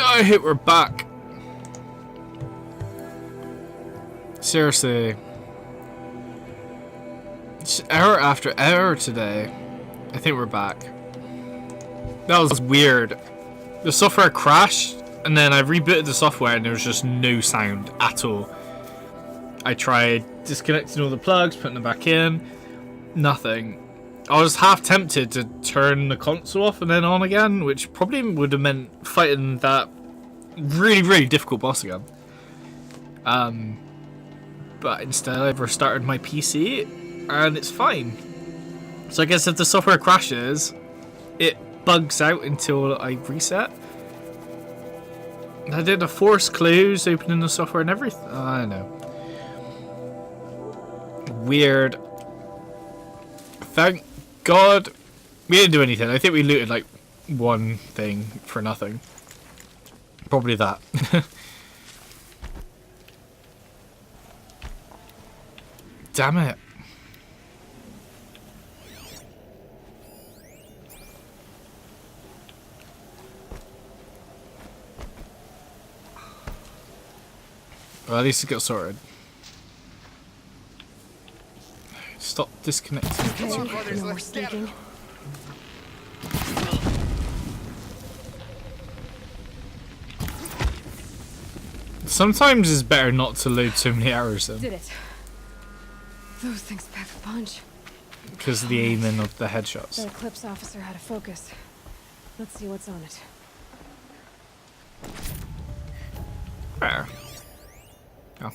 I hate we're back. Seriously. Just hour after hour today. I think we're back. That was weird. The software crashed, and then I rebooted the software and there was just no sound at all. I tried disconnecting all the plugs, putting them back in. Nothing. I was half tempted to turn the console off and then on again, which probably would have meant fighting that really, really difficult boss again. But instead I've restarted my PC and it's fine. So I guess if the software crashes, it bugs out until I reset. I did a force close, opening the software and everything. I don't know. Weird. Thank God we didn't do anything. I think we looted like one thing for nothing. Probably that. Damn it. Well, at least it got sorted. Stop disconnecting. Okay, no more sneaking. Sometimes it's better not to load so many arrows in. Did it. Those things pack a punch. Because of the aiming of the headshots. The Eclipse officer had a focus. Let's see what's on it. Where? Oh.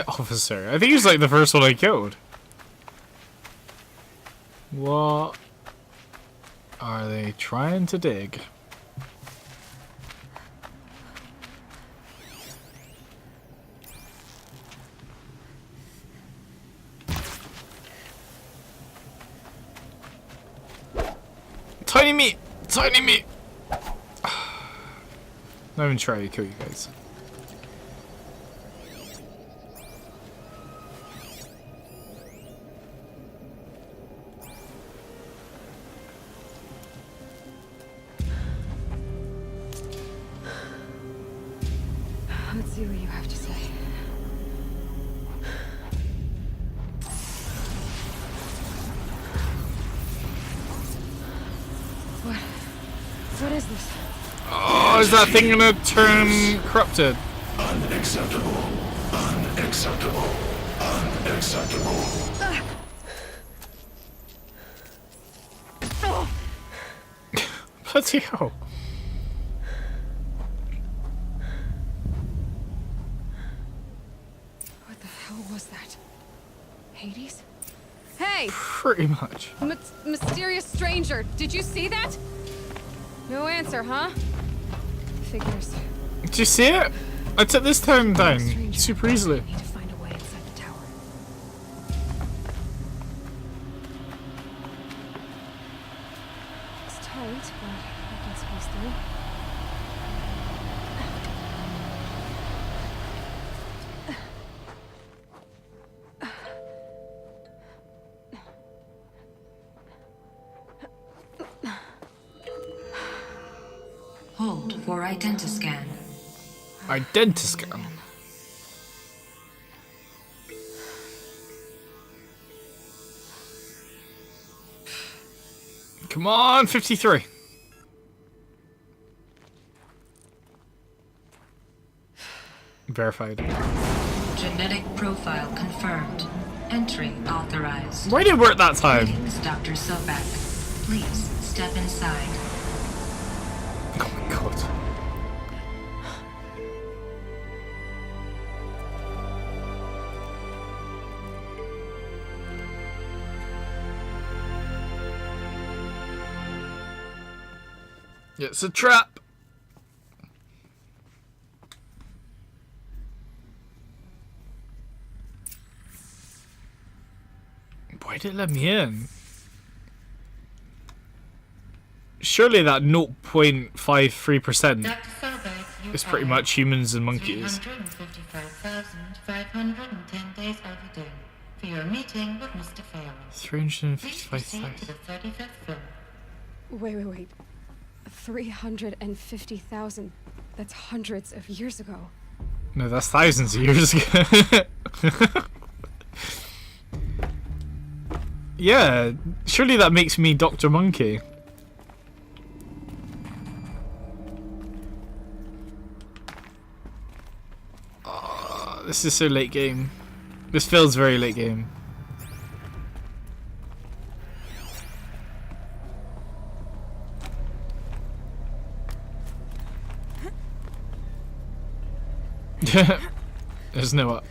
Officer. I think he was like the first one I killed. What are they trying to dig? Tiny meat! Tiny meat! Not even try to kill you guys. Let's see what you have to say. What is this? Oh, is that thing gonna turn corrupted? Unacceptable. Unacceptable. Unacceptable. Bloody hell. What the hell was that? Hades? Hey! Pretty much. Mysterious stranger, did you see that? No answer, huh? Figures. Did you see it? I took this turn down super easily. Need to find a way inside the tower. It's tight, but I can squeeze through. Hold for identiscan. Identiscan. Come on, 53. Verified. Genetic profile confirmed. Entry authorized. Why did it work that time? Greetings, Dr. Sobek. Please step inside. Oh my god. It's a trap. Why did it let me in? Surely that 0.53% is pretty much humans and monkeys. 355,510 days overdue for your meeting with Mr. Fairless. 355,000. Please proceed to the 35th floor. Wait. 350,000. That's hundreds of years ago. No, that's thousands of years ago. Yeah, surely that makes me Dr. Monkey. Oh, this is so late game. This feels very late game. There's no up.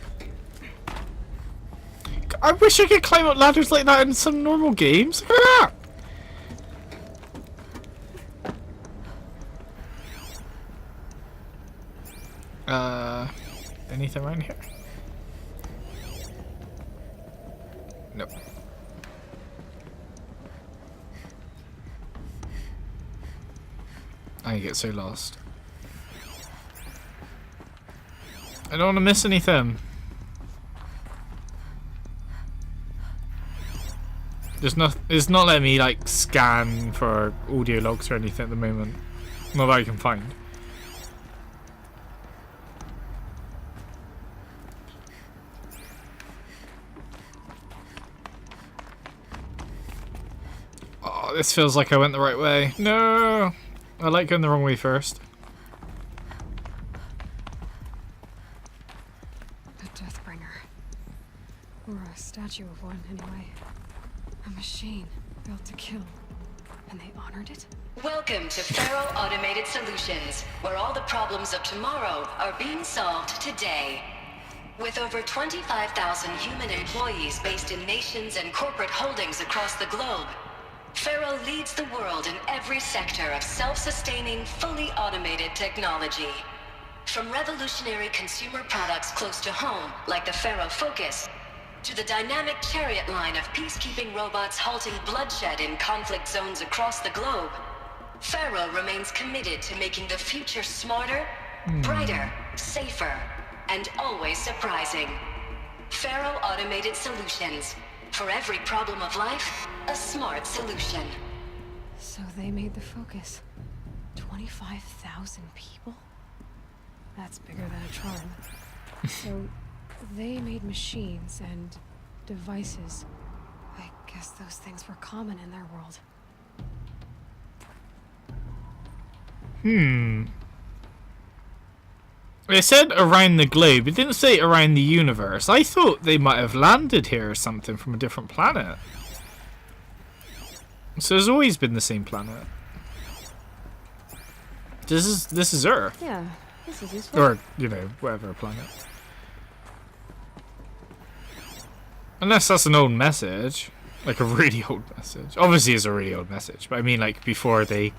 I wish I could climb up ladders like that in some normal games. Look at that! Anything around here? Nope. I get so lost. I don't want to miss anything. It's not letting me like scan for audio logs or anything at the moment. Not that I can find. Oh, this feels like I went the right way. No! I like going the wrong way first. A Deathbringer. Or a statue of one, anyway. A machine built to kill. And they honored it? Welcome to Faro Automated Solutions, where all the problems of tomorrow are being solved today. With over 25,000 human employees based in nations and corporate holdings across the globe, Faro leads the world in every sector of self-sustaining, fully automated technology. From revolutionary consumer products close to home, like the Faro Focus, to the dynamic Chariot line of peacekeeping robots halting bloodshed in conflict zones across the globe, Faro remains committed to making the future smarter, brighter, safer, and always surprising. Faro Automated Solutions. For every problem of life, a smart solution. So they made the Focus. 25,000 people? That's bigger than a Tron. So they made machines and devices. I guess those things were common in their world. It said around the globe. It didn't say around the universe. I thought they might have landed here or something from a different planet. So there's always been the same planet. This is Earth. Yeah, this is useful. Or, you know, whatever planet. Unless that's an old message. Like a really old message. Obviously it's a really old message. But I mean like before they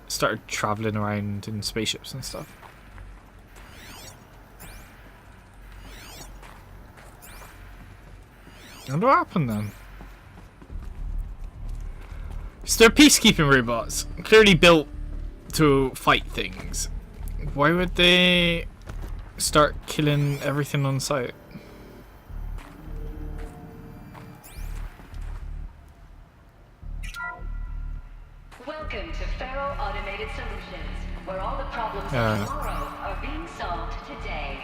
started traveling around in spaceships and stuff. I wonder what happened then. So they're peacekeeping robots. Clearly built to fight things. Why would they start killing everything on sight? Welcome to Faro Automated Solutions, where all the problems of tomorrow are being solved today.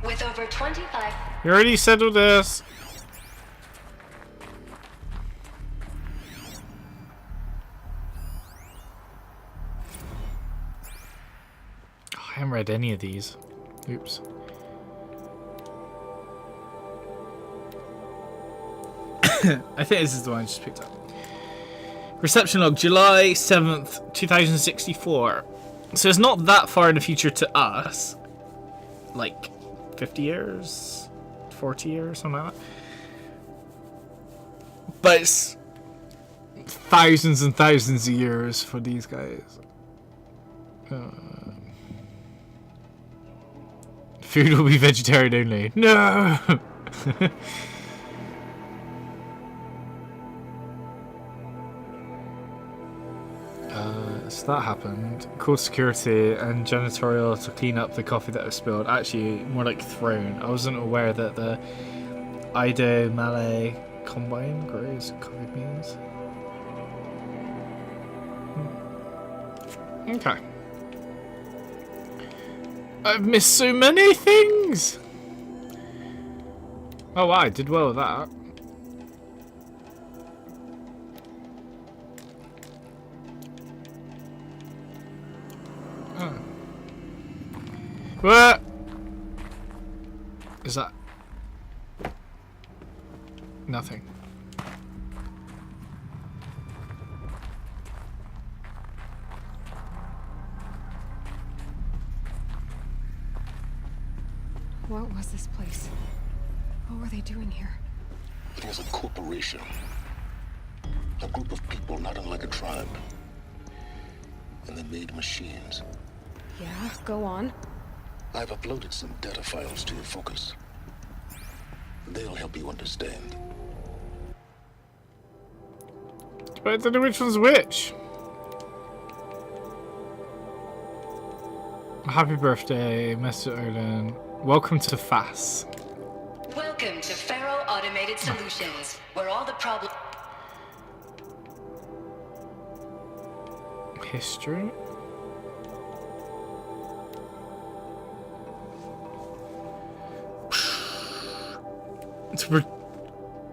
With over 25... You already settled this. I haven't read any of these. Oops. I think this is the one I just picked up. Reception log, July 7th, 2064. So it's not that far in the future to us. Like 50 years? 40 years? Something like that. But it's thousands and thousands of years for these guys. Food will be vegetarian only. No! So that happened. Called security and janitorial to clean up the coffee that was spilled. Actually, more like thrown. I wasn't aware that the Ido Malay Combine grows coffee beans. Okay. I've missed so many things! Oh wow, I did well with that. Oh. What? Is that... Nothing. What was this place? What were they doing here? It was a corporation. A group of people not unlike a tribe. And they made machines. Yeah, go on. I've uploaded some data files to your focus. They'll help you understand. But I don't know which one's which. Happy birthday, Mr. Odin. Welcome to FAS. Welcome to Faro Automated Solutions, where all the problems... History?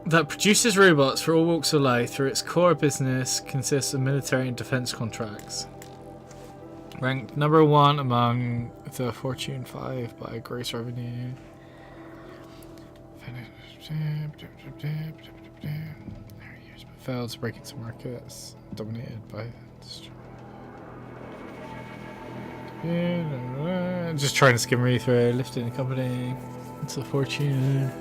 That produces robots for all walks of life. Through its core business consists of military and defense contracts. Ranked number 1 among the Fortune 5 by gross revenue. Failed to break into markets dominated by just trying to skim read through, lifting the company into the fortune.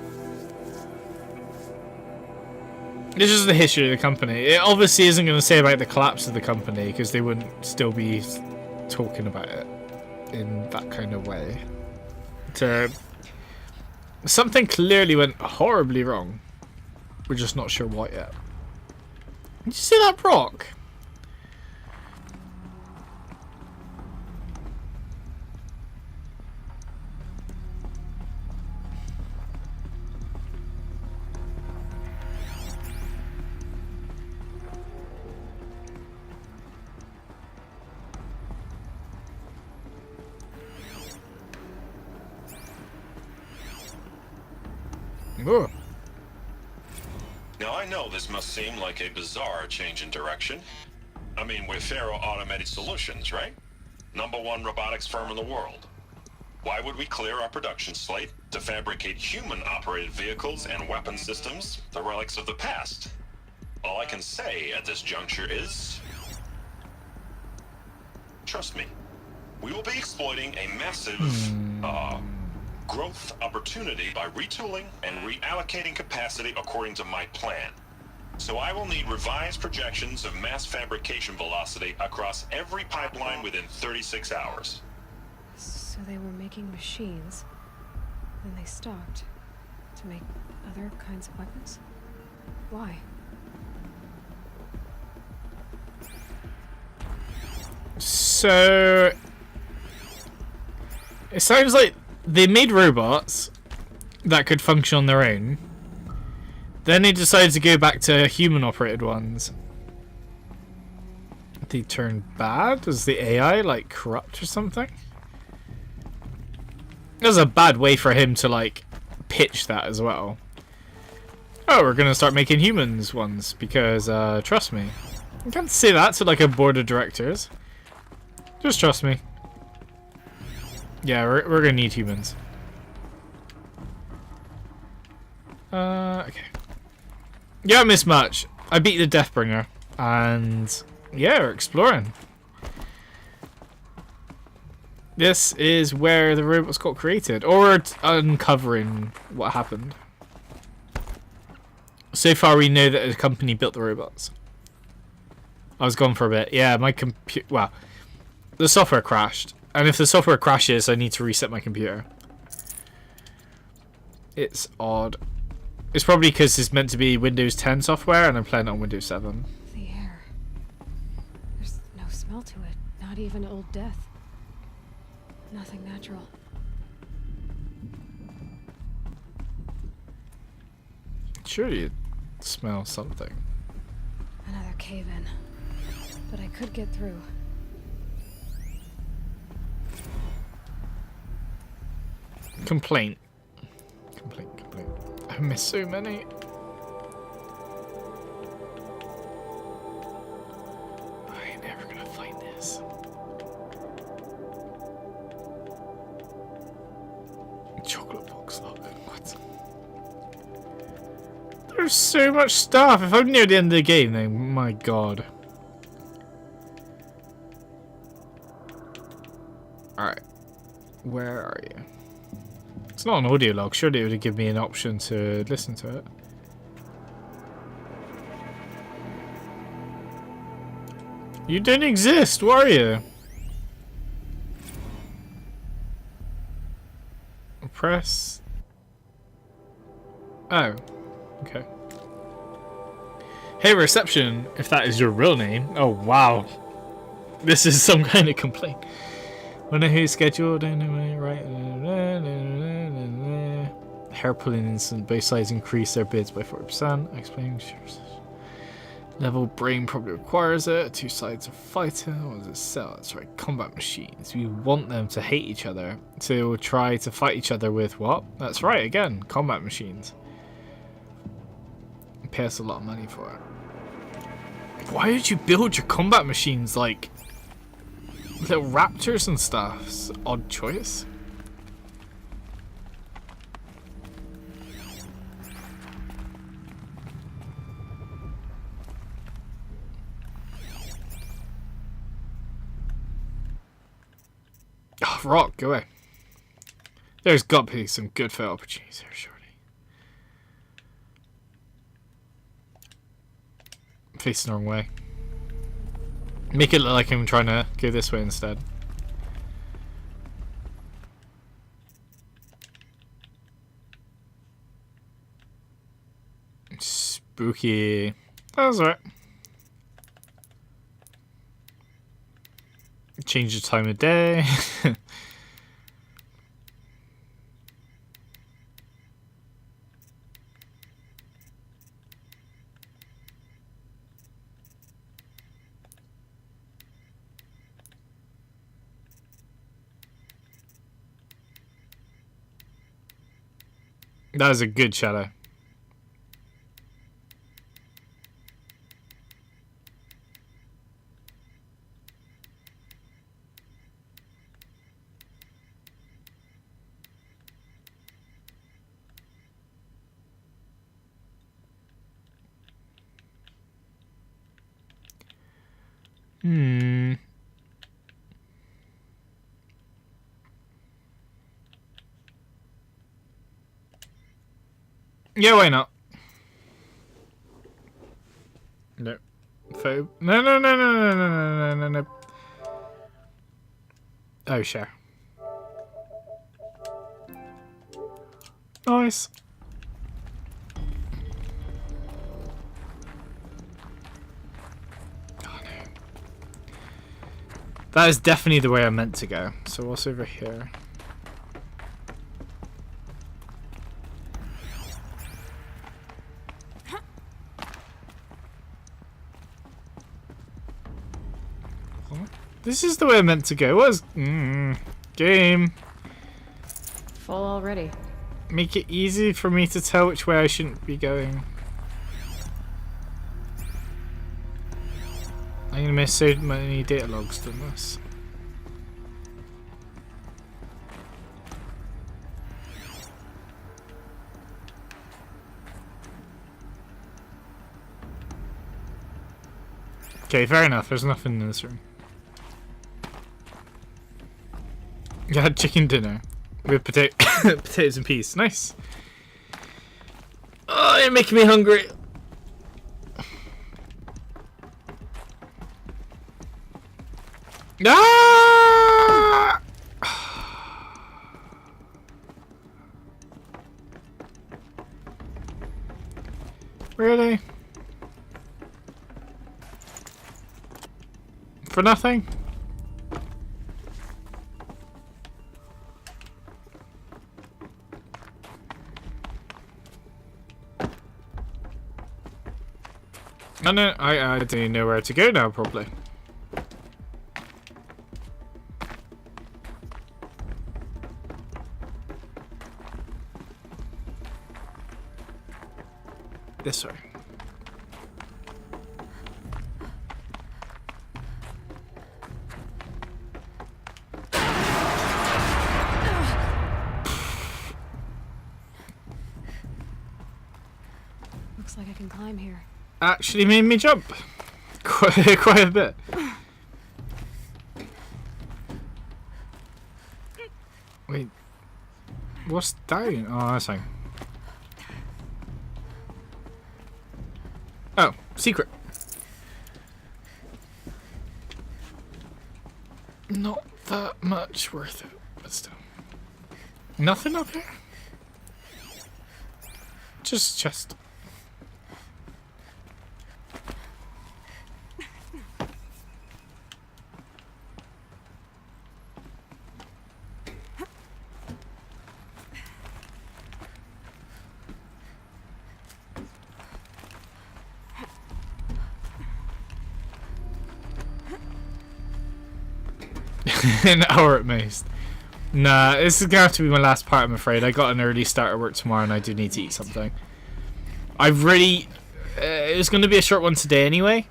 This is the history of the company. It obviously isn't going to say about the collapse of the company because they wouldn't still be talking about it in that kind of way. Something clearly went horribly wrong. We're just not sure what yet. Did you see that rock? Ooh. Now I know this must seem like a bizarre change in direction. I mean, we're Faro Automated Solutions, right? #1 robotics firm in the world. Why would we clear our production slate to fabricate human-operated vehicles and weapon systems, the relics of the past? All I can say at this juncture is... trust me, we will be exploiting a massive, growth opportunity by retooling and reallocating capacity according to my plan. So I will need revised projections of mass fabrication velocity across every pipeline within 36 hours. So they were making machines, then they stopped to make other kinds of weapons? Why? So it sounds like they made robots that could function on their own. Then they decided to go back to human-operated ones. They turned bad? Is the AI like corrupt or something? That was a bad way for him to like pitch that as well. Oh, we're gonna start making humans ones because trust me. You can't say that to like a board of directors. Just trust me. Yeah, we're gonna need humans. Okay. Yeah, I missed much. I beat the Deathbringer, and yeah, we're exploring. This is where the robots got created, or uncovering what happened. So far, we know that a company built the robots. I was gone for a bit. Yeah, my computer. Well, the software crashed. And if the software crashes, I need to reset my computer. It's odd. It's probably because it's meant to be Windows 10 software and I'm playing it on Windows 7. The air. There's no smell to it. Not even Old Death. Nothing natural. Surely you'd smell something. Another cave-in. But I could get through. Complaint. Complaint. I miss so many. I ain't never gonna find this. Chocolate box, look. What? There's so much stuff. If I'm near the end of the game, then my god. Alright. Where are you? It's not an audio log. Surely it would have given me an option to listen to it. You didn't exist. Where are you? Press. Oh. Okay. Hey, reception, if that is your real name. Oh, wow. This is some kind of complaint. Wonder who's scheduled anyway, right? Hair pulling instant base size increase their bids by 40%. Explaining level brain probably requires it. Two sides are fighting. What does it sell? That's right, combat machines. We want them to hate each other. To try to fight each other with what? That's right, again, combat machines. Pay us a lot of money for it. Why did you build your combat machines like little raptors and stuff? It's an odd choice. Oh, rock, go away. There's got to be some good fair opportunities here, surely. Facing the wrong way. Make it look like I'm trying to go this way instead. Spooky. That was alright. Change the time of day. That was a good shadow. Yeah, why not? No. No. Oh, sure. Nice. Oh, no. That is definitely the way I meant to go. So what's over here? This is the way I meant to go. What is... game. Full already. Make it easy for me to tell which way I shouldn't be going. I'm gonna miss so many data logs than this. Okay, fair enough. There's nothing in this room. You had chicken dinner with potatoes and peas. Nice. Oh, you're making me hungry. Ah! Really? For nothing? No, I don't even know where to go now, probably. actually made me jump quite a bit. Wait, what's down? Oh, that's fine. Oh, secret. Not that much worth it, but still. Nothing up here? Just chest. An hour at most. Nah, this is gonna have to be my last part, I'm afraid. I got an early start at work tomorrow and I do need to eat something. I've really... it was gonna be a short one today anyway.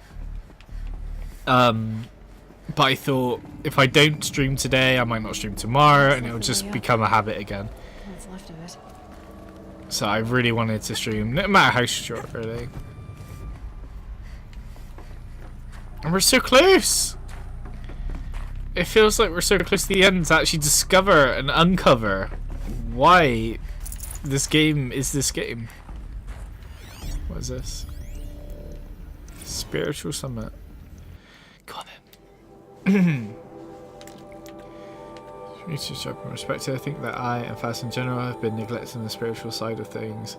But I thought if I don't stream today, I might not stream tomorrow and it'll just become a habit again. What's left of it? So I really wanted to stream, no matter how short, really. And we're so close! It feels like we're so close to the end to actually discover and uncover why this game is this game. What is this? Spiritual Summit. Go on then. Research from perspective, I think that I and FAST in general have been neglecting the spiritual side of things.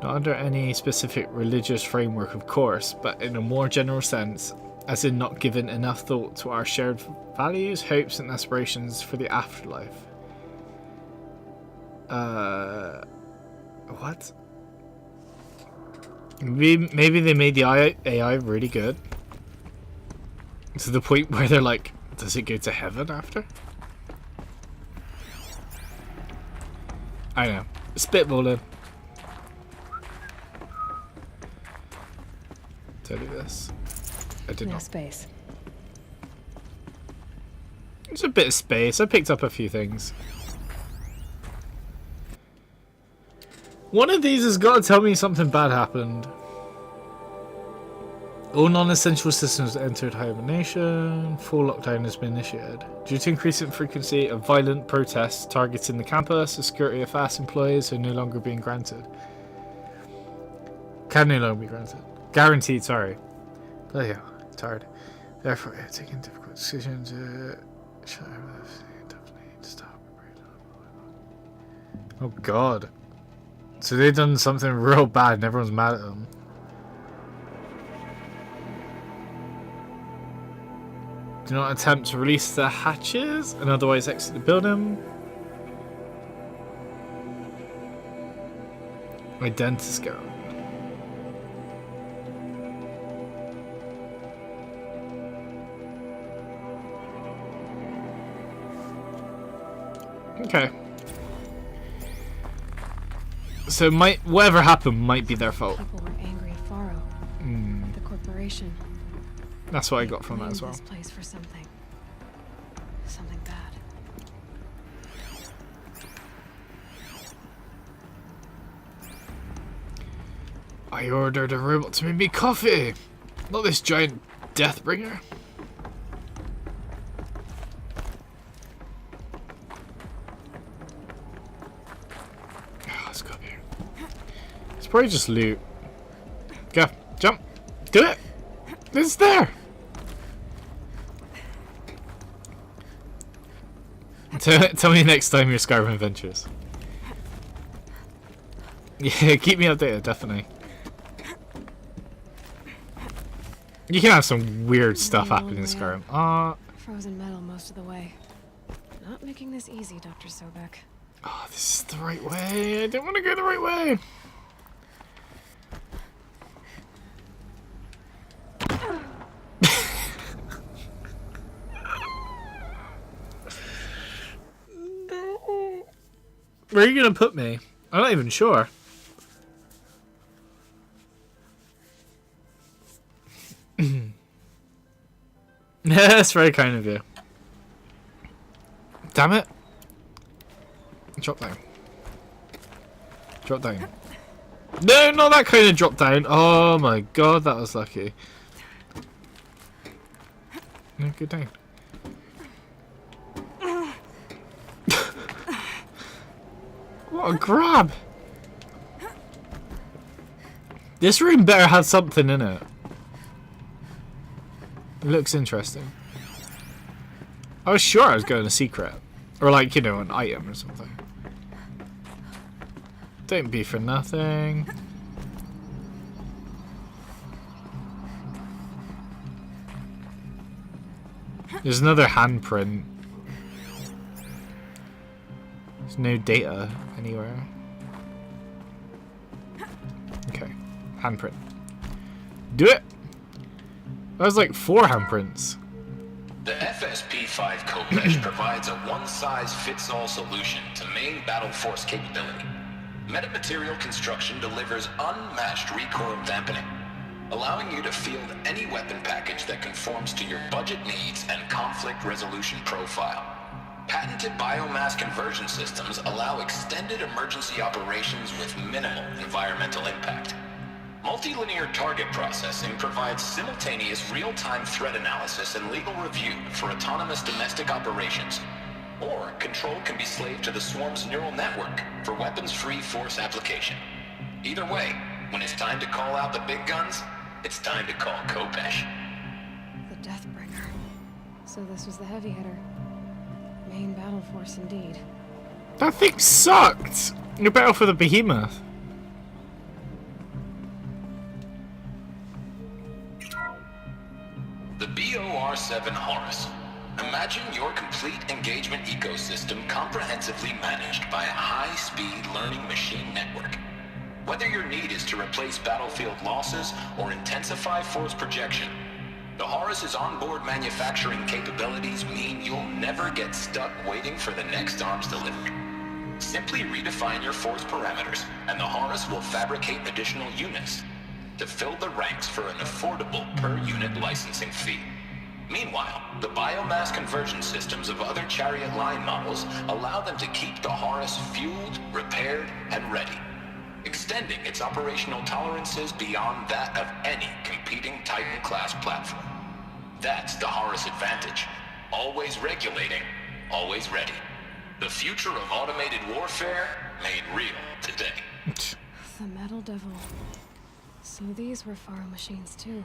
Not under any specific religious framework, of course, but in a more general sense, as in not giving enough thought to our shared values, hopes, and aspirations for the afterlife. What? Maybe they made the AI really good. To the point where they're like, does it go to heaven after? I know. Spitballing. Did I do this? I did No not. space. There's a bit of space. I picked up a few things. One of these has got to tell me something bad happened. All non-essential systems entered hibernation. Full lockdown has been initiated. Due to increasing frequency of violent protests targeting the campus, the security of FAST employees are no longer being granted. Can no longer be granted. Guaranteed, sorry. Bloody hell, tired. Therefore, yeah, taking difficult decisions. Oh god. So they've done something real bad and everyone's mad at them. Do not attempt to release the hatches and otherwise exit the building. Identisco. Okay. So whatever happened might be their fault. People were angry at Faro. The corporation. That's what I got from that Blamed as well. This place for something. Something bad. I ordered a robot to make me coffee, not this giant Deathbringer. Oh, let's go up here. It's probably just loot. Go, jump, do it. It's there. Tell me next time your Skyrim adventures. Yeah, keep me updated, definitely. You can have some weird stuff happen in Skyrim. Frozen metal most of the way. Not making this easy, Dr. Sobek. Oh, this is the right way. I didn't want to go the right way. Where are you going to put me? I'm not even sure. That's very kind of you. Damn it. Drop down. Drop down. No, not that kind of drop down. Oh my god, that was lucky. No, good down. What a grab! This room better have something in it. It looks interesting. I was sure I was going a secret. Or like, you know, an item or something. Don't be for nothing. There's another handprint. There's no data anywhere. Okay, handprint. Do it! That was like 4 handprints. The FSP-5 Kopesh provides a one-size-fits-all solution to main battle force capability. Metamaterial construction delivers unmatched recoil dampening, allowing you to field any weapon package that conforms to your budget needs and conflict resolution profile. Patented biomass conversion systems allow extended emergency operations with minimal environmental impact. Multilinear target processing provides simultaneous real-time threat analysis and legal review for autonomous domestic operations. Or control can be slaved to the swarm's neural network for weapons-free force application. Either way, when it's time to call out the big guns, it's time to call Kopesh. The Deathbringer. So this was the heavy hitter. Main battle force indeed. That thing sucked! You're better for the behemoth. The BOR-7 Horus. Imagine your complete engagement ecosystem comprehensively managed by a high-speed learning machine network. Whether your need is to replace battlefield losses or intensify force projection, the Horus's onboard manufacturing capabilities mean you'll never get stuck waiting for the next arms delivery. Simply redefine your force parameters, and the Horus will fabricate additional units to fill the ranks for an affordable per-unit licensing fee. Meanwhile, the biomass conversion systems of other Chariot line models allow them to keep the Horus fueled, repaired, and ready, extending its operational tolerances beyond that of any competing Titan-class platform. That's the Horus advantage. Always regulating, always ready. The future of automated warfare made real today. The Metal Devil. So these were Faro machines too.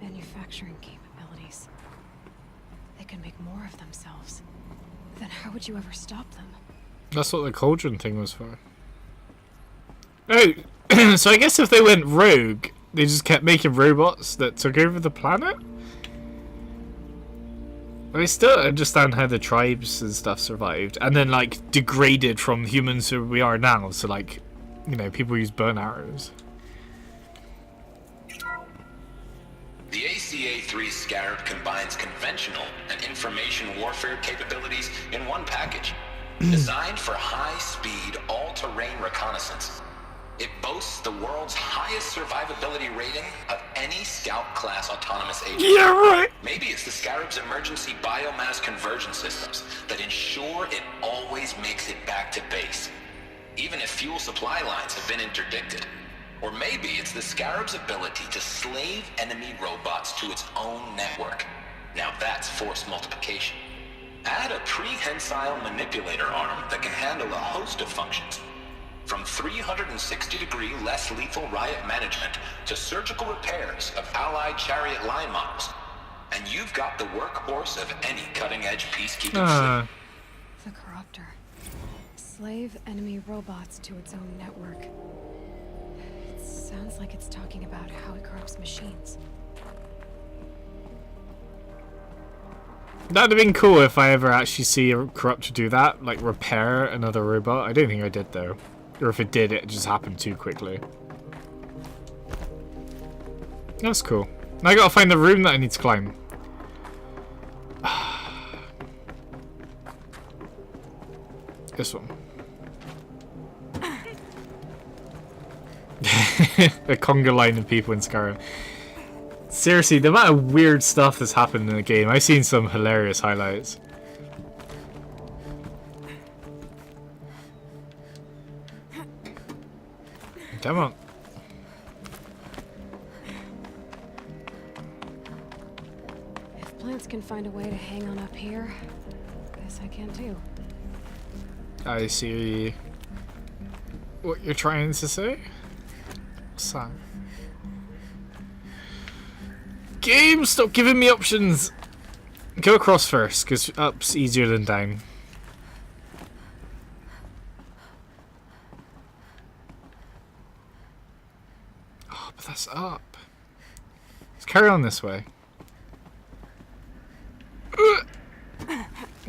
Manufacturing capabilities. They can make more of themselves. Then how would you ever stop them? That's what the cauldron thing was for. Oh, so I guess if they went rogue, they just kept making robots that took over the planet? I still understand how the tribes and stuff survived, and then like degraded from humans who we are now, so like, you know, people use burn arrows. The ACA-3 Scarab combines conventional and information warfare capabilities in one package, designed for high-speed, all-terrain reconnaissance. It boasts the world's highest survivability rating of any Scout-class autonomous agent. Yeah, right! Maybe it's the Scarab's emergency biomass conversion systems that ensure it always makes it back to base, even if fuel supply lines have been interdicted. Or maybe it's the Scarab's ability to slave enemy robots to its own network. Now that's force multiplication. Add a prehensile manipulator arm that can handle a host of functions, from 360-degree less lethal riot management to surgical repairs of allied Chariot line models. And you've got the workhorse of any cutting-edge peacekeeping fleet. The Corruptor. Slave enemy robots to its own network. It sounds like it's talking about how it corrupts machines. That'd have been cool if I ever actually see a Corruptor do that, like repair another robot. I don't think I did though. Or if it did, it just happened too quickly. That's cool. Now I gotta find the room that I need to climb. This one. A conga line of people in Skyrim. Seriously, the amount of weird stuff that's happened in the game. I've seen some hilarious highlights. Come on. If plants can find a way to hang on up here, guess I can too. I see what you're trying to say. What's that? Game, stop giving me options. Go across first, because up's easier than down. Oh, but that's up. Let's carry on this way.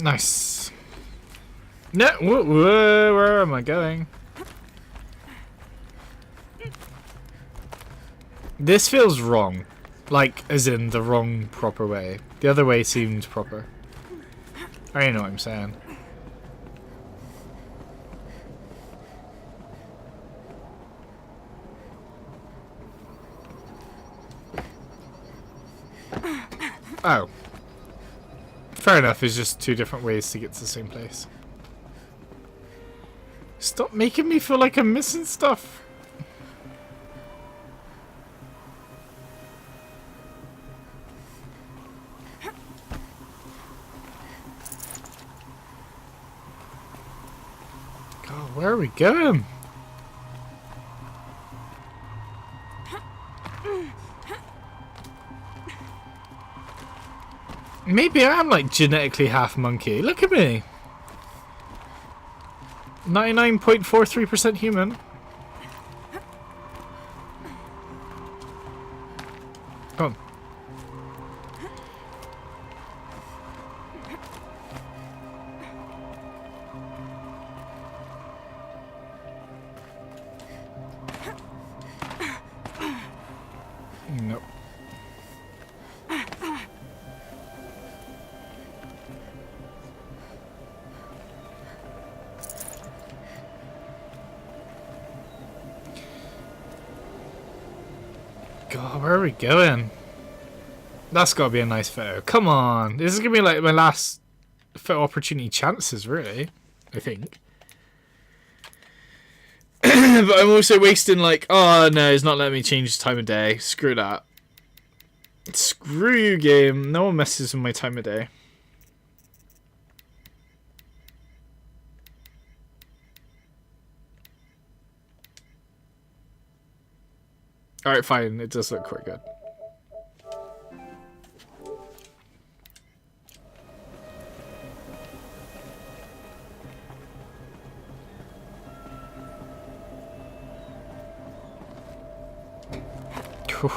Nice. No, where am I going? This feels wrong. Like, as in the wrong proper way. The other way seemed proper. I don't know what I'm saying. Oh. Fair enough, it's just two different ways to get to the same place. Stop making me feel like I'm missing stuff. God, where are we going? Maybe I am like genetically half monkey. Look at me. 99.43% human. Come on. Nope. God, where are we going? That's gotta be a nice photo. Come on. This is gonna be like my last photo opportunity chances, really. I think. But I'm also wasting like, oh no, it's not letting me change the time of day. Screw that. Screw you, game. No one messes with my time of day. Alright, fine. It does look quite good. Whew.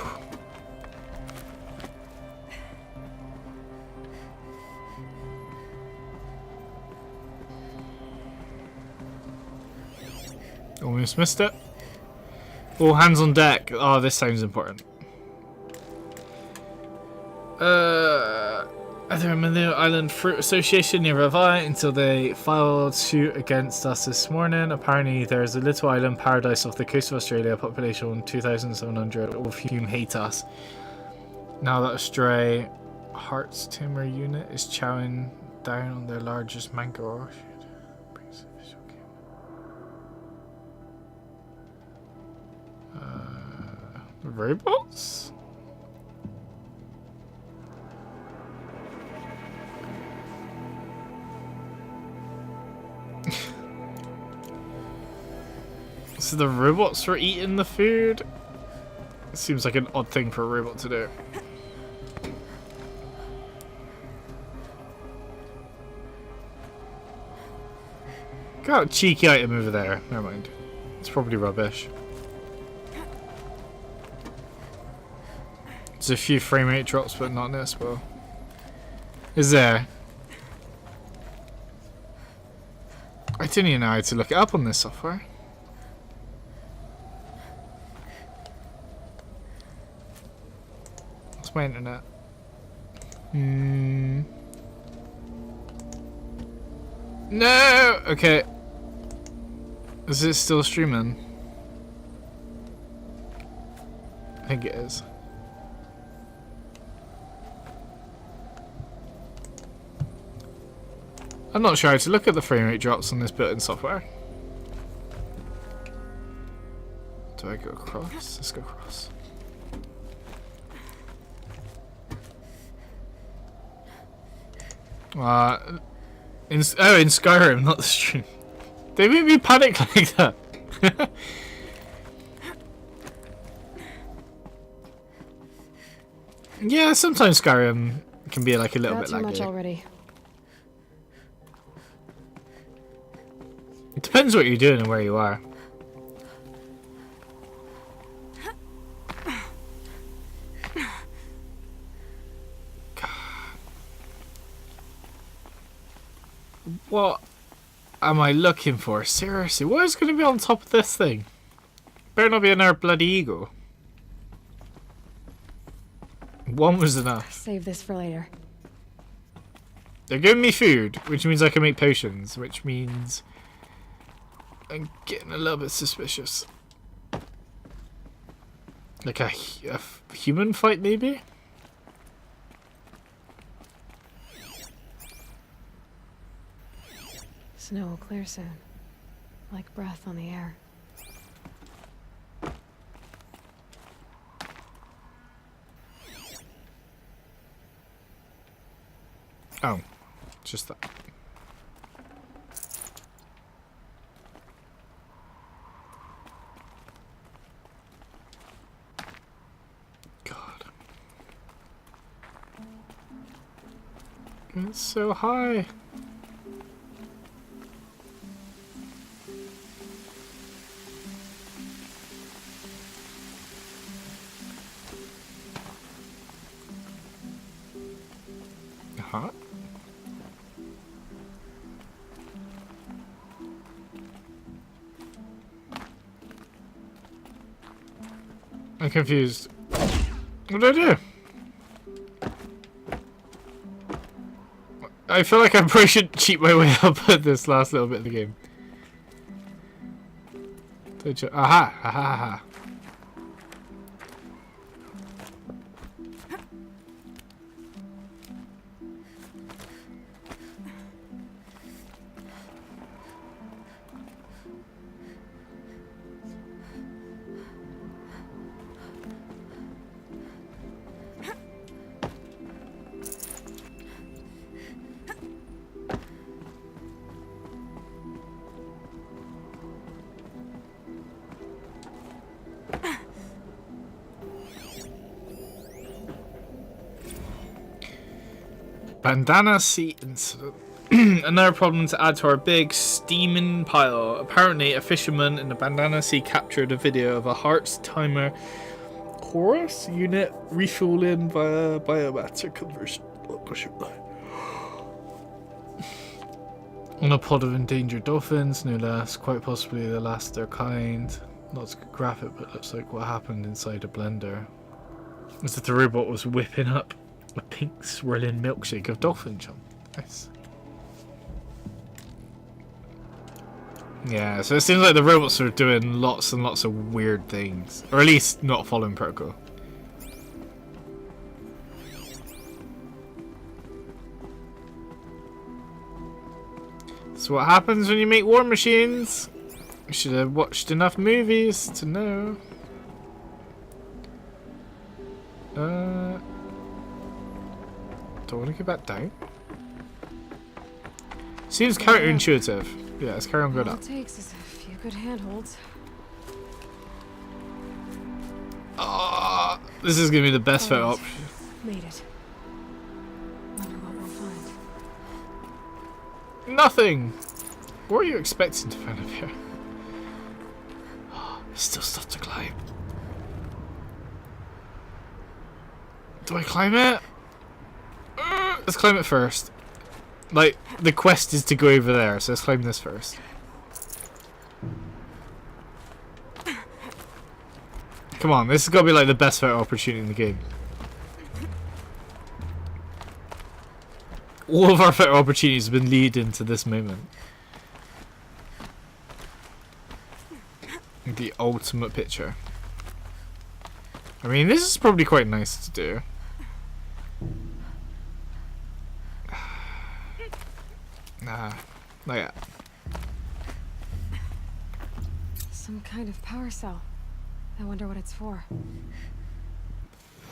Almost missed it. All hands on deck. Oh, this sounds important. Either Manila Island Fruit Association near Ravai until they filed suit against us this morning. Apparently, there's a little island paradise off the coast of Australia, population 2,700, all of whom hate us. Now that a stray Hearts Timber unit is chowing down on their largest mangrove. Robots? So the robots were eating the food? It seems like an odd thing for a robot to do. Got a cheeky item over there. Never mind. It's probably rubbish. There's a few frame rate drops, but not noticeable. Is there? I didn't even know how to look it up on this software. What's my internet? No! Okay. Is it still streaming? I think it is. I'm not sure how to look at the frame rate drops on this built-in software. Do I go across? Let's go across. In Skyrim, not the stream. They made me panic like that. Yeah, sometimes Skyrim can be like a little Not bit too much laggy. already. It depends what you're doing and where you are. What am I looking for? Seriously, what is going to be on top of this thing? Better not be another bloody eagle. One was enough. Save this for later. They're giving me food, which means I can make potions, which means I'm getting a little bit suspicious. Like a human fight, maybe? Snow will clear soon. Like breath on the air. Oh, just that. God. It's so high. Uh-huh. I'm confused. What did I do? I feel like I probably should cheat my way up at this last little bit of the game. Aha! Aha! Aha! Bandana Sea incident. Another problem to add to our big steaming pile. Apparently, a fisherman in the Bandana Sea captured a video of a Hearts timer chorus unit refueling via biomatter conversion on a pod of endangered dolphins, no less, quite possibly the last of their kind. Not to graphic, but looks like what happened inside a blender. As if the robot was whipping up a pink swirling milkshake of dolphin chunk. Nice. Yeah, so it seems like the robots are doing lots and lots of weird things. Or at least not following protocol. That's what happens when you make war machines. You should have watched enough movies to know. Do I want to go back down? Seems counterintuitive. Yeah, let's carry on going All up. it takes is a few good handholds. This is going to be the best photo Alright. option. Made it. Wonder what we'll find. Nothing! What are you expecting to find up here? There's still stuff to climb. Do I climb it? Let's climb it first. Like, the quest is to go over there, so let's climb this first. Come on, this has got to be like the best photo opportunity in the game. All of our photo opportunities have been leading to this moment. The ultimate picture. I mean, this is probably quite nice to do. Nah, not yet. Some kind of power cell. I wonder what it's for.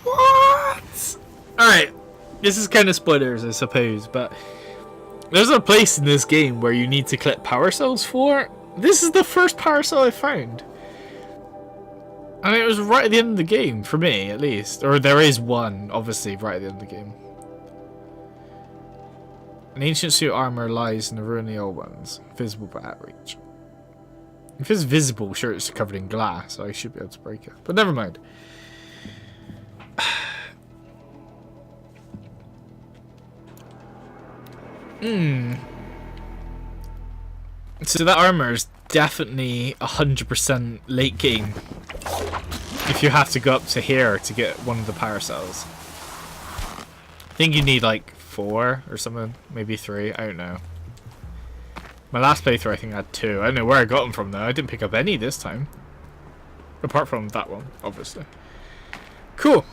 What? Alright, this is kind of spoilers, I suppose, but there's a place in this game where you need to collect power cells for. This is the first power cell I found. And it was right at the end of the game, for me at least. Or there is one, obviously, right at the end of the game. An ancient suit armor lies in the ruin of the old ones, visible but out of reach. If it's visible, sure it's covered in glass, so I should be able to break it. But never mind. So that armor is definitely 100% late game. If you have to go up to here to get one of the power cells. I think you need like 4 or something, maybe 3, I don't know. My last playthrough I think I had 2. I don't know where I got them from though, I didn't pick up any this time. Apart from that one, obviously. Cool.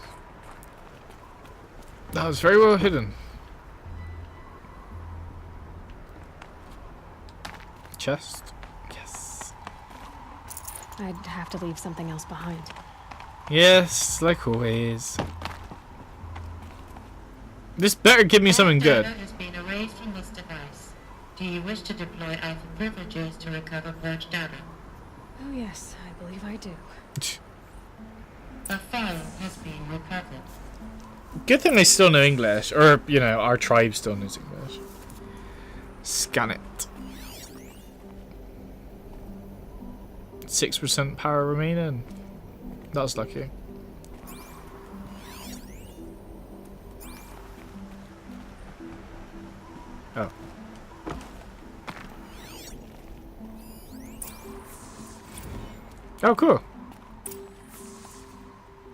That was very well hidden. Chest. Yes. I'd have to leave something else behind. Yes, like always. This better give me something good. Data has been erased from this device. Do you wish to deploy Alpha privileges to recover purged data? Oh yes, I believe I do. A file has been recovered. Good thing they still know English, or you know, our tribe still knows English. Scan it. 6% power remaining. That's lucky. Oh. Oh, cool.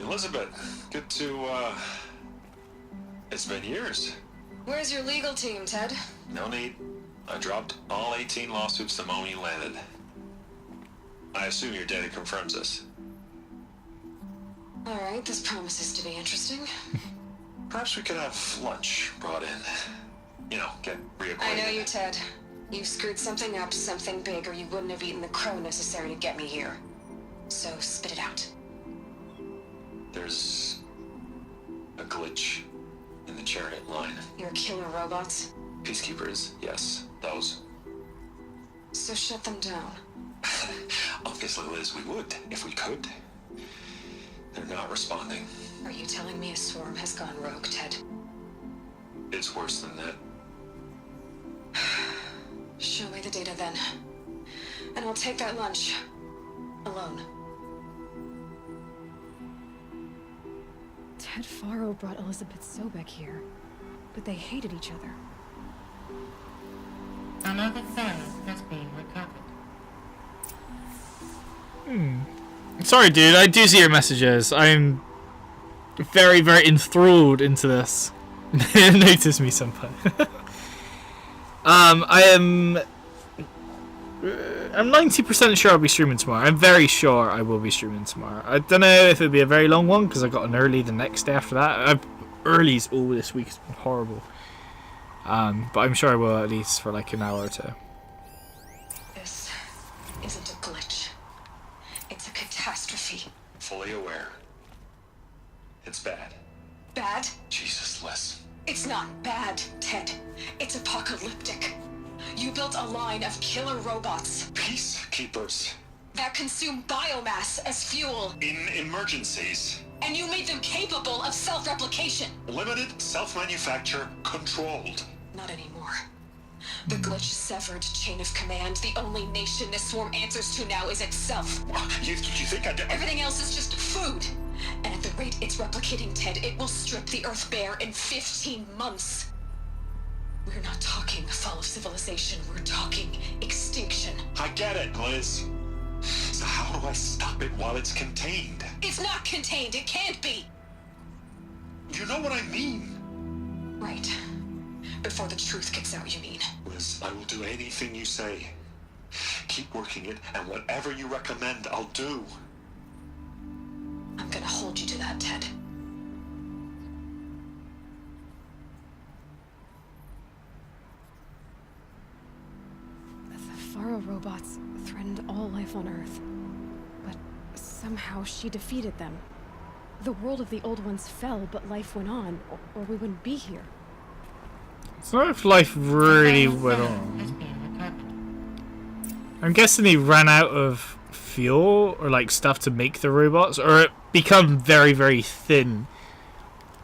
Elizabeth, good to, it's been years. Where's your legal team, Ted? No need. I dropped all 18 lawsuits the moment you landed. I assume your data confirms this. All right, this promises to be interesting. Perhaps we could have lunch brought in. You know, get reacquainted. I know you, Ted. You screwed something up, something big, or you wouldn't have eaten the crow necessary to get me here. So spit it out. There's a glitch in the chariot line. Your killer robots? Peacekeepers, yes, those. So shut them down. Obviously, Liz, we would, if we could. They're not responding. Are you telling me a swarm has gone rogue, Ted? It's worse than that. Show me the data then. And I'll take that lunch. Alone. Ted Faro brought Elizabeth Sobek here, but they hated each other. Another file has been recovered. Sorry, dude. I do see your messages. I'm very, very enthralled into this. Notice me, senpai. I'm 90% sure I'll be streaming tomorrow. I'm very sure I will be streaming tomorrow. I don't know if it'll be a very long one because I got an early the next day after that. Early's all this week has been horrible. But I'm sure I will at least for like an hour or two. This isn't a glitch. It's a catastrophe. Fully aware. It's bad. Bad? Jesus, Liz. It's not bad, Ted. It's apocalyptic. You built a line of killer robots Peacekeepers. that consume biomass as fuel, In emergencies. and you made them capable of self-replication. Limited, self-manufacture, controlled. Not anymore. The glitch severed chain of command. The only nation this swarm answers to now is itself. You think I did? Everything else is just food. And at the rate it's replicating, Ted, it will strip the Earth bare in 15 months. We're not talking fall of civilization. We're talking extinction. I get it, Liz. So how do I stop it while it's contained? It's not contained. It can't be. You know what I mean. Right. Before the truth gets out, you mean? Liz, I will do anything you say. Keep working it, and whatever you recommend, I'll do. I'm gonna hold you to that, Ted. The Faro robots threatened all life on Earth. But somehow she defeated them. The world of the Old Ones fell, but life went on, or we wouldn't be here. It's not if life really Pharaoh went Zero has on. been recovered. I'm guessing they ran out of fuel or like stuff to make the robots, or it become very, very thin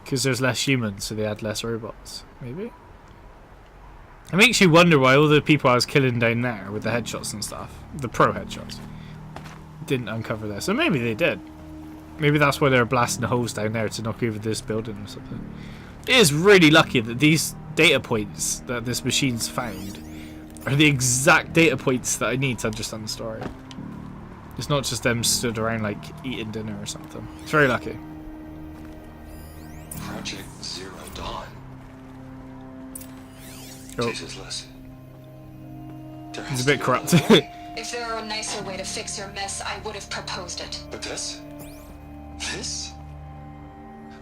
because there's less humans, so they had less robots. Maybe. It makes you wonder why all the people I was killing down there with the headshots and stuff, the pro headshots, didn't uncover this. So maybe they did. Maybe that's why they were blasting holes down there to knock over this building or something. It is really lucky that these data points that this machine's found are the exact data points that I need to understand the story. It's not just them stood around like eating dinner or something. It's very lucky. Project Zero Dawn. Oh, Jesus, Les. There he's has a to bit be corrupt. another way. If there were a nicer way to fix your mess, I would have proposed it. But this? This?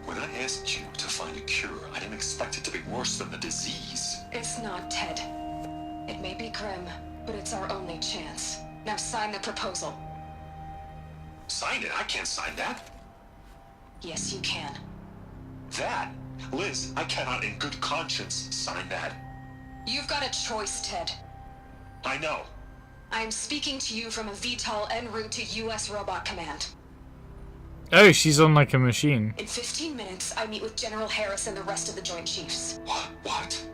When I asked you to find a cure, I didn't expect it to be worse than the disease. It's not, Ted. It may be grim, but it's our only chance. Now sign the proposal. Sign it? I can't sign that. Yes, you can. That? Liz, I cannot in good conscience sign that. You've got a choice, Ted. I know. I am speaking to you from a VTOL en route to U.S. Robot Command. Oh, she's on like a machine. In 15 minutes, I meet with General Harris and the rest of the Joint Chiefs. What?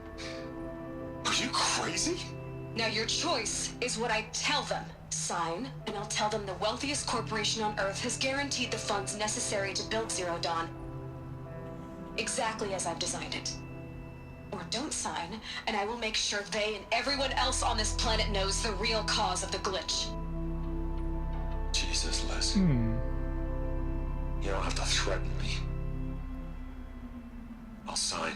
Are you crazy? Now your choice is what I tell them. Sign, and I'll tell them the wealthiest corporation on Earth has guaranteed the funds necessary to build Zero Dawn. Exactly as I've designed it. Or don't sign, and I will make sure they and everyone else on this planet knows the real cause of the glitch. Jesus, Les. You don't have to threaten me. I'll sign.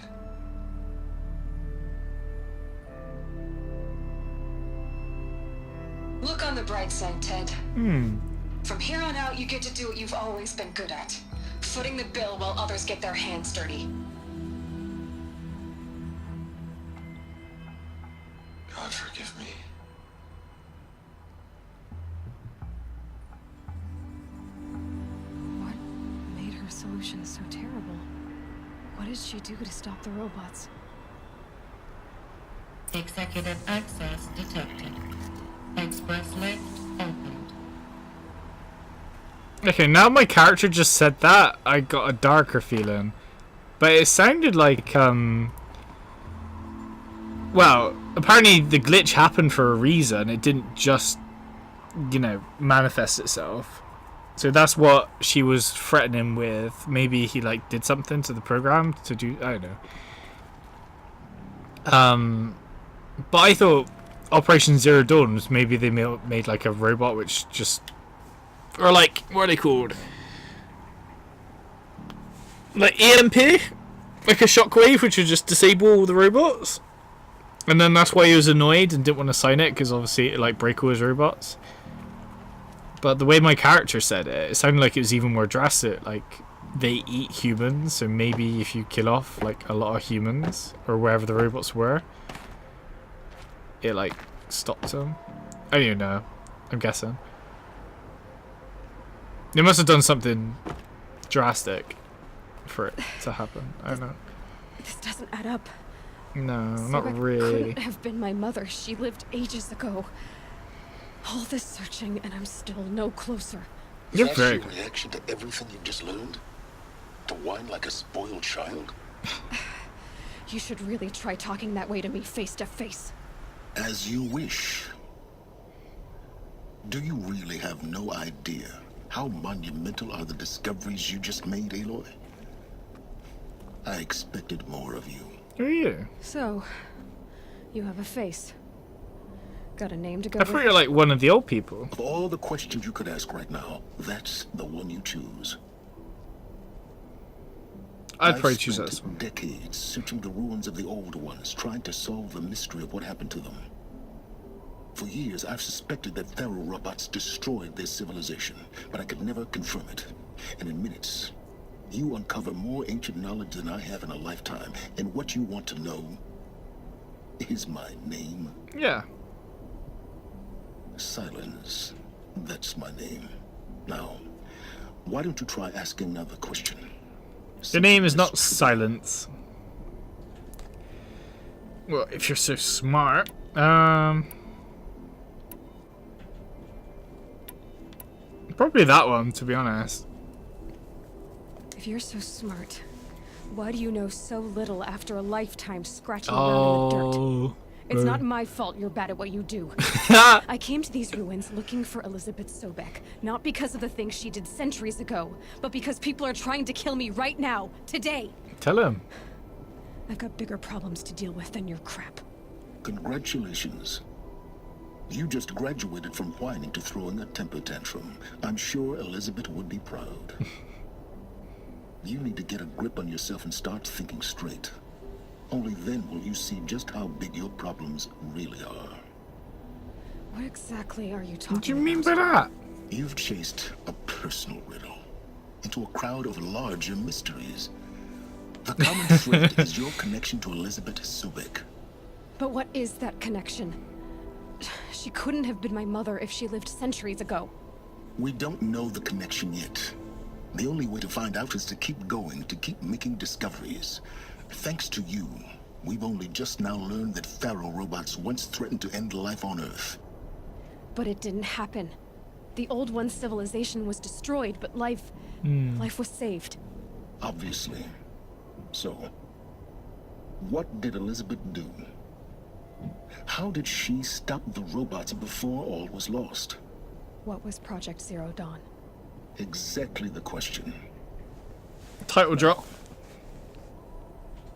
Look on the bright side, Ted. From here on out, you get to do what you've always been good at. Footing the bill while others get their hands dirty. God forgive me. What made her solution so terrible? What did she do to stop the robots? Executive access detected. Express lift opened. Okay, now my character just said that, I got a darker feeling. But it sounded like, well, apparently the glitch happened for a reason. It didn't just, you know, manifest itself. So that's what she was threatening with. Maybe he, like, did something to the program to do, I don't know. But I thought Operation Zero Dawn was maybe they made like a robot which just, or like, what are they called? Like EMP? Like a shockwave which would just disable all the robots? And then that's why he was annoyed and didn't want to sign it, because obviously it like break all his robots. But the way my character said it, it sounded like it was even more drastic. Like, they eat humans, so maybe if you kill off like a lot of humans, or wherever the robots were, it like stops them. I don't even know. I'm guessing. They must have done something drastic for it to happen. I don't know. This doesn't add up. No, So not it really. couldn't have been my mother. She lived ages ago. All this searching, and I'm still no closer. Is You're that very your reaction to everything you've just learned? To whine like a spoiled child? You should really try talking that way to me face to face. As you wish. Do you really have no idea how monumental are the discoveries you just made, Aloy? I expected more of you. Who are you? So, you have a face. Got a name to go I with? thought you were like one of the old people. Of all the questions you could ask right now, that's the one you choose. I'd probably I've choose spent this one. decades searching the ruins of the old ones, trying to solve the mystery of what happened to them. For years, I've suspected that Thero robots destroyed their civilization, but I could never confirm it. And in minutes, you uncover more ancient knowledge than I have in a lifetime. And what you want to know is my name. Yeah. Silence. That's my name. Now, Why don't you try asking another question? Your name is not Silence. Well, if you're so smart, probably that one, to be honest. If you're so smart, why do you know so little after a lifetime scratching around in the dirt? It's not my fault you're bad at what you do. I came to these ruins looking for Elizabeth Sobek, not because of the things she did centuries ago, but because people are trying to kill me right now, today. Tell him. I've got bigger problems to deal with than your crap. Congratulations. You just graduated from whining to throwing a temper tantrum. I'm sure Elizabeth would be proud. You need to get a grip on yourself and start thinking straight. Only then will you see just how big your problems really are. What exactly are you talking about? What do you mean by that? You've chased a personal riddle into a crowd of larger mysteries. The common thread is your connection to Elizabeth Sobek. But what is that connection? She couldn't have been my mother if she lived centuries ago. We don't know the connection yet. The only way to find out is to keep going, to keep making discoveries. Thanks to you, we've only just now learned that Pharaoh robots once threatened to end life on Earth. But it didn't happen. The Old One's civilization was destroyed, but life was saved. Obviously. So, what did Elizabeth do? How did she stop the robots before all was lost? What was Project Zero Dawn? Exactly the question. Title drop.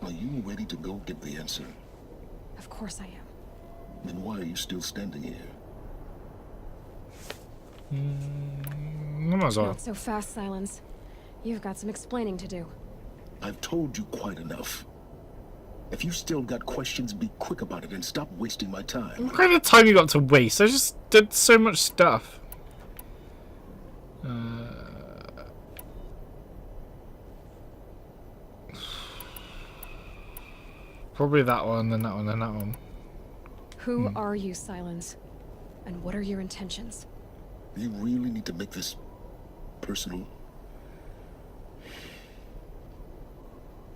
Are you ready to go get the answer? Of course I am. Then why are you still standing here? Might as well. Not so fast, Silence. You've got some explaining to do. I've told you quite enough. If you still got questions, be quick about it and stop wasting my time. What kind of time you got to waste? I just did so much stuff. Probably that one, then that one, then that one. Who are you, Silence? And what are your intentions? You really need to make this personal.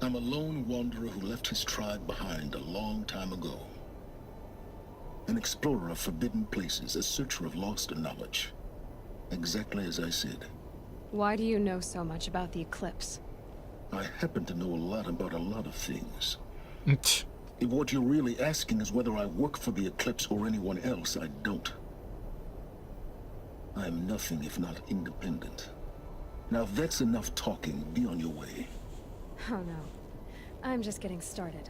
I'm a lone wanderer who left his tribe behind a long time ago. An explorer of forbidden places, a searcher of lost knowledge. Exactly as I said. Why do you know so much about the Eclipse? I happen to know a lot about a lot of things. If what you're really asking is whether I work for the Eclipse or anyone else, I don't. I am nothing if not independent. Now if that's enough talking, be on your way. Oh no. I'm just getting started.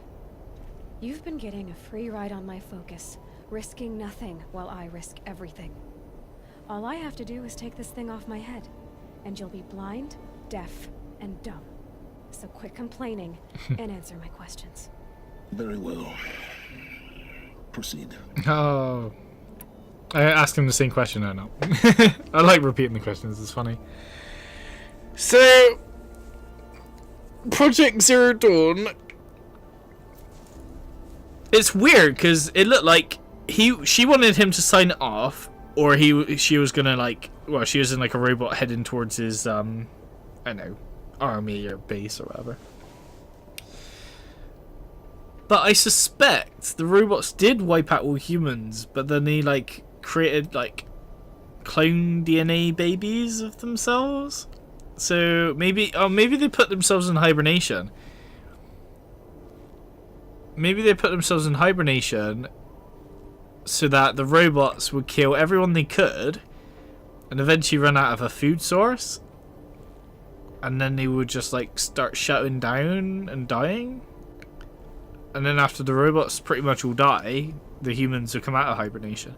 You've been getting a free ride on my focus, risking nothing while I risk everything. All I have to do is take this thing off my head, and you'll be blind, deaf, and dumb. So quit complaining and answer my questions. Very well. Proceed. Oh. I asked him the same question, I know. I like repeating the questions, it's funny. So, Project Zero Dawn. It's weird because it looked like she wanted him to sign it off, or she was gonna she was in like a robot heading towards his I don't know, army or base or whatever. But I suspect the robots did wipe out all humans, but then they created clone DNA babies of themselves. So maybe they put themselves in hibernation. Maybe they put themselves in hibernation so that the robots would kill everyone they could and eventually run out of a food source. And then they would just start shutting down and dying. And then after the robots pretty much all die, the humans would come out of hibernation.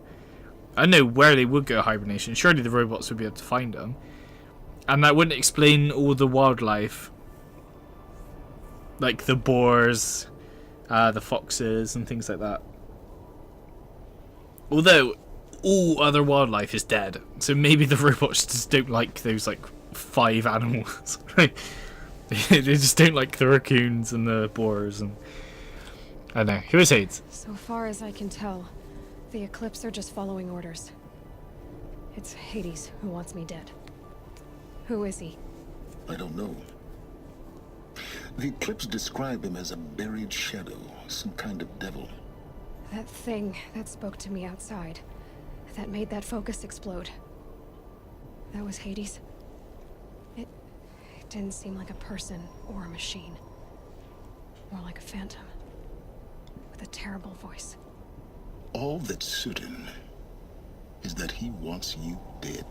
I know where they would go hibernation. Surely the robots would be able to find them. And that wouldn't explain all the wildlife. Like the boars, the foxes, and things like that. Although, all other wildlife is dead. So maybe the robots just don't like those 5 animals. They just don't like the raccoons and the boars and... I don't know. Who is Hades? So far as I can tell, the Eclipse are just following orders. It's Hades who wants me dead. Who is he? I don't know. The Eclipse describe him as a buried shadow, some kind of devil. That thing that spoke to me outside. That made that focus explode. That was Hades. It didn't seem like a person or a machine. More like a phantom. With a terrible voice. All that's certain is that he wants you dead.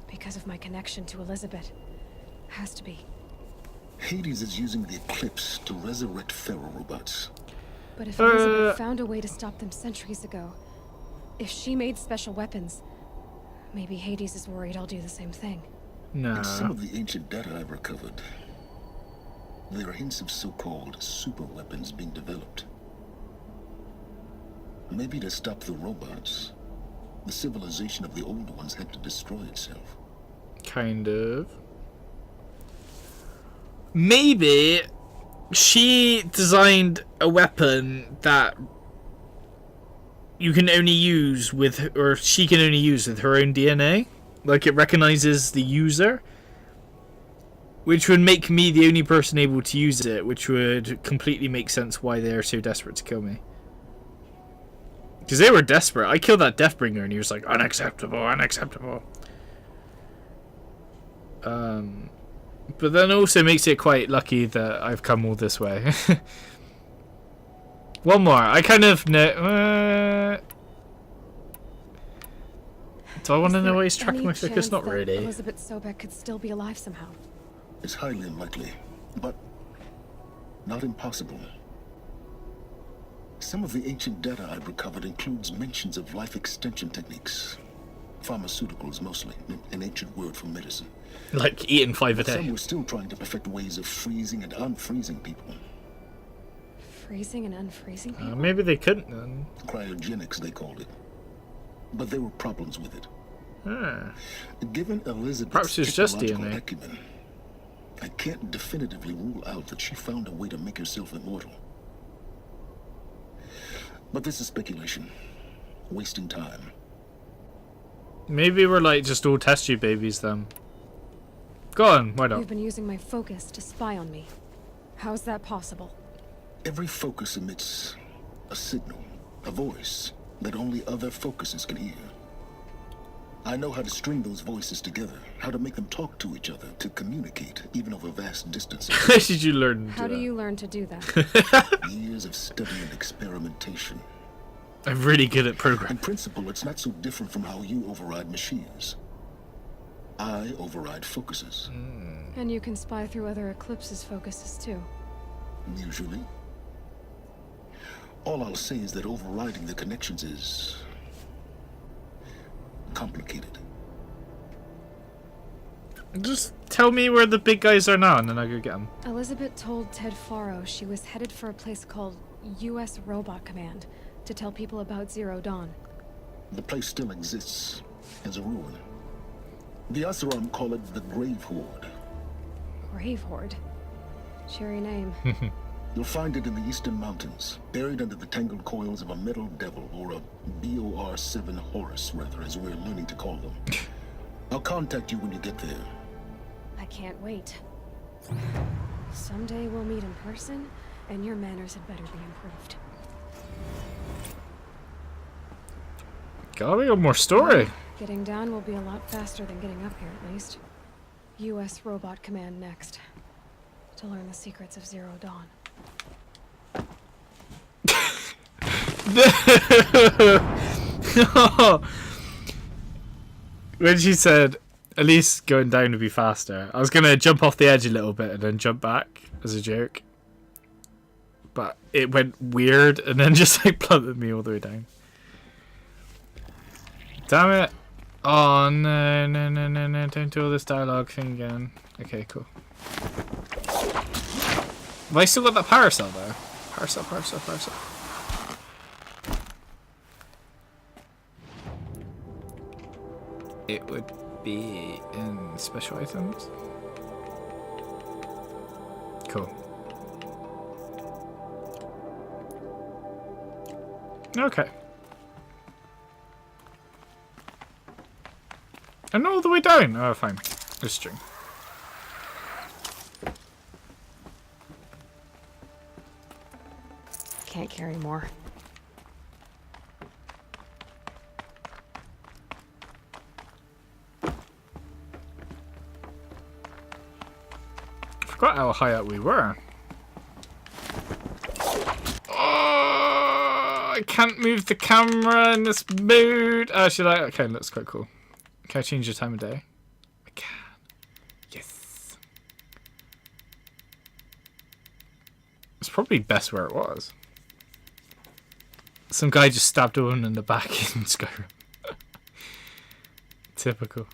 Because of my connection to Elizabeth. Has to be. Hades is using the Eclipse to resurrect Pharaoh robots. But if Elizabeth found a way to stop them centuries ago, if she made special weapons, maybe Hades is worried I'll do the same thing. No. In some of the ancient data I've recovered, there are hints of so-called super weapons being developed. Maybe to stop the robots, the civilization of the old ones had to destroy itself. Kind of. Maybe she designed a weapon that you can only use with, or she can only use with her own DNA. Like, it recognizes the user. Which would make me the only person able to use it, which would completely make sense why they're so desperate to kill me. Because they were desperate. I killed that Deathbringer and he was like, unacceptable, unacceptable. But then also makes it quite lucky that I've come all this way. One more. I kind of know... do I want to know why he's tracking my focus? Not really. Elizabeth Sobek could still be alive somehow. It's highly unlikely, but not impossible. Some of the ancient data I've recovered includes mentions of life extension techniques. Pharmaceuticals mostly, an ancient word for medicine. Like eating 5 a day. Some were still trying to perfect ways of freezing and unfreezing people. Freezing and unfreezing people? Maybe they couldn't then. Cryogenics, they called it. But there were problems with it. Ah. Given Elizabeth's Perhaps it's just technological DNA. acumen, I can't definitively rule out that she found a way to make herself immortal. But this is speculation. Wasting time. Maybe we're like just all test tube babies then. Go on, why not? You've been using my focus to spy on me. How's that possible? Every focus emits a signal, a voice, that only other focuses can hear. I know how to string those voices together, how to make them talk to each other, to communicate, even over vast distances. How did you learn to How do that? you learn to do that? Years of study and experimentation. I'm really good at programming. In principle, it's not so different from how you override machines. I override focuses. And you can spy through other Eclipse's focuses too. Usually. All I'll say is that overriding the connections is complicated. Just tell me where the big guys are now and then I'll go get them. Elizabeth told Ted Faro she was headed for a place called U.S. Robot Command to tell people about Zero Dawn. The place still exists as a ruin. The Asaram call it the Grave Horde. Grave Horde? Cheery name. You'll find it in the Eastern Mountains, buried under the tangled coils of a metal devil, or a BOR-7 Horus, rather, as we're learning to call them. I'll contact you when you get there. I can't wait. Someday we'll meet in person, and your manners had better be improved. God, we got more story. Getting down will be a lot faster than getting up here, at least. U.S. Robot Command next. To learn the secrets of Zero Dawn. When she said, at least going down would be faster, I was going to jump off the edge a little bit and then jump back as a joke. But it went weird and then just like plummeted me all the way down. Damn it. Oh, no, no, no, no, no. Don't do all this dialogue thing again. Okay, cool. Have I still got that power cell, though? Power cell, power cell, power cell. It would be in special items. Cool. Okay. And all the way down. Oh, fine. A string. Can't carry more. I forgot how high up we were. Oh, I can't move the camera in this mode. Should I? Okay, looks quite cool. Can I change the time of day? I can. Yes. It's probably best where it was. Some guy just stabbed a woman in the back in Skyrim. Typical.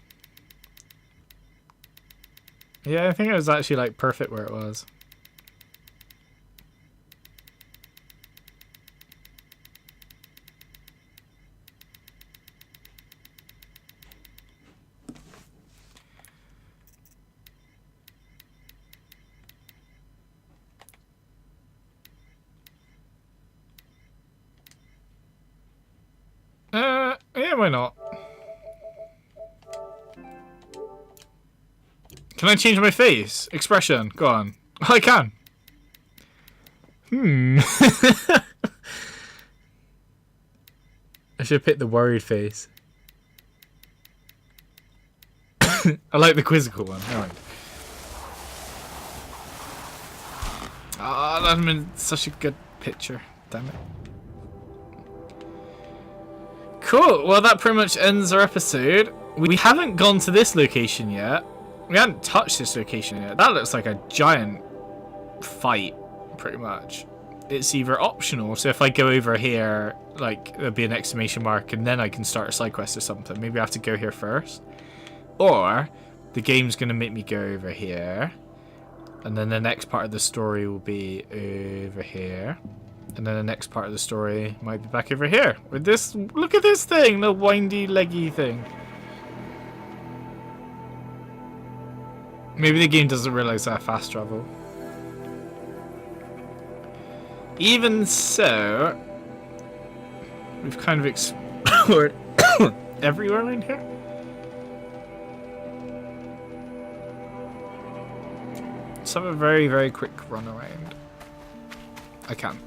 Yeah, I think it was actually like perfect where it was. Yeah, why not? Can I change my face? Expression, go on. Oh, I can. I should pick the worried face. I like the quizzical one. Alright. Ah, that's been such a good picture. Damn it. Cool, well that pretty much ends our episode. We haven't gone to this location yet. We haven't touched this location yet. That looks like a giant fight, pretty much. It's either optional, so if I go over here, like, there'll be an exclamation mark and then I can start a side quest or something. Maybe I have to go here first. Or, the game's going to make me go over here. And then the next part of the story will be over here. And then the next part of the story might be back over here. With this, look at this thing, the windy, leggy thing. Maybe the game doesn't realize I fast travel. Even so, we've kind of explored everywhere around here. Let's have a very, very quick run around. I can.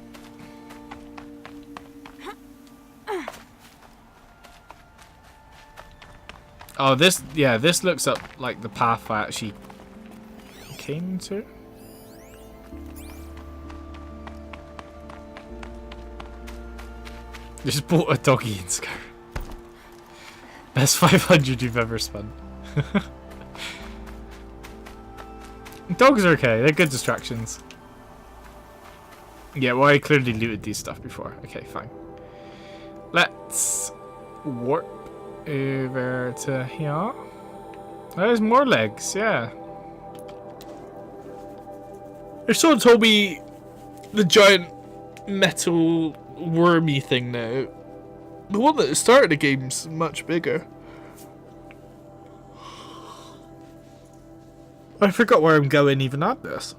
Oh, this looks up like the path I actually came to. Just bought a doggy in Skyrim. Best 500 you've ever spent. Dogs are okay, they're good distractions. Yeah, well I clearly looted these stuff before. Okay, fine. Let's warp over to here. There's more legs, yeah. If someone told me the giant metal wormy thing now, the one that started the game's much bigger. I forgot where I'm going even at this.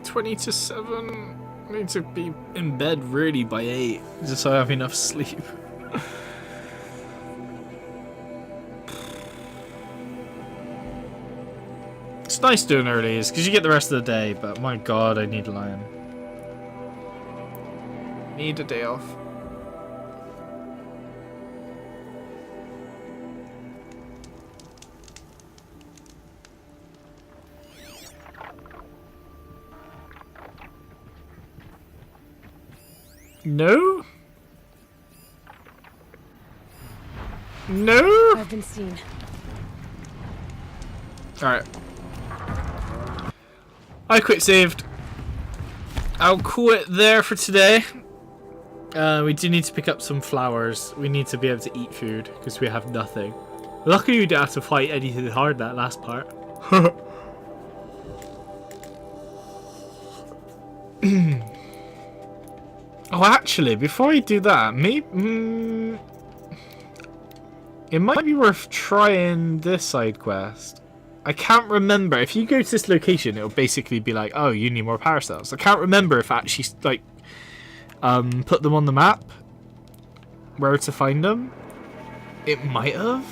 $20 to 7. I need to be in bed really by 8, just so I have enough sleep. It's nice doing earlies because you get the rest of the day, but my god, I need a lion. Need a day off. No? No? I've been seen. Alright. I quick saved. I'll call it there for today. We do need to pick up some flowers. We need to be able to eat food because we have nothing. Luckily we didn't have to fight anything hard that last part. Oh, actually, before I do that, maybe it might be worth trying this side quest. I can't remember. If you go to this location, it'll basically be like, oh, you need more power cells. I can't remember if I actually, like, put them on the map. Where to find them. It might have.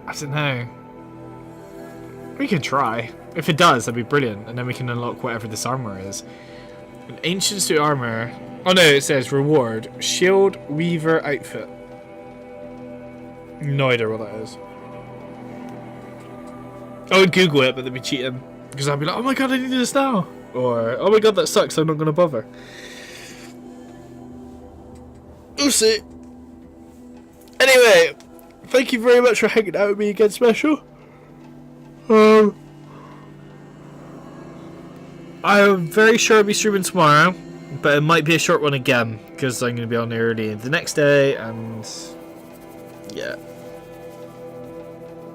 I don't know. We can try. If it does, that'd be brilliant. And then we can unlock whatever this armor is. An ancient suit armor. Oh no, it says reward. Shield Weaver outfit. No idea what that is. I would Google it, but they'd be cheating. Because I'd be like, oh my god, I need this now. Or, oh my god, that sucks, I'm not going to bother. We'll see. Anyway, thank you very much for hanging out with me again, Special. I'm very sure I'll be streaming tomorrow, but it might be a short one again, because I'm going to be on early the next day, and yeah.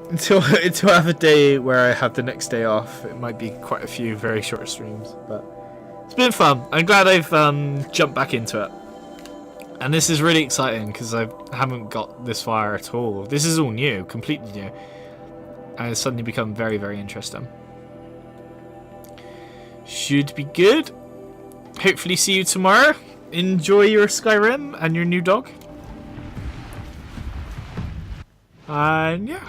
Until I have a day where I have the next day off, it might be quite a few very short streams, but it's been fun. I'm glad I've jumped back into it. And this is really exciting, because I haven't got this far at all. This is all new, completely new. And it's suddenly become very, very interesting. Should be good. Hopefully see you tomorrow. Enjoy your Skyrim and your new dog. And yeah.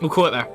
We'll call it there.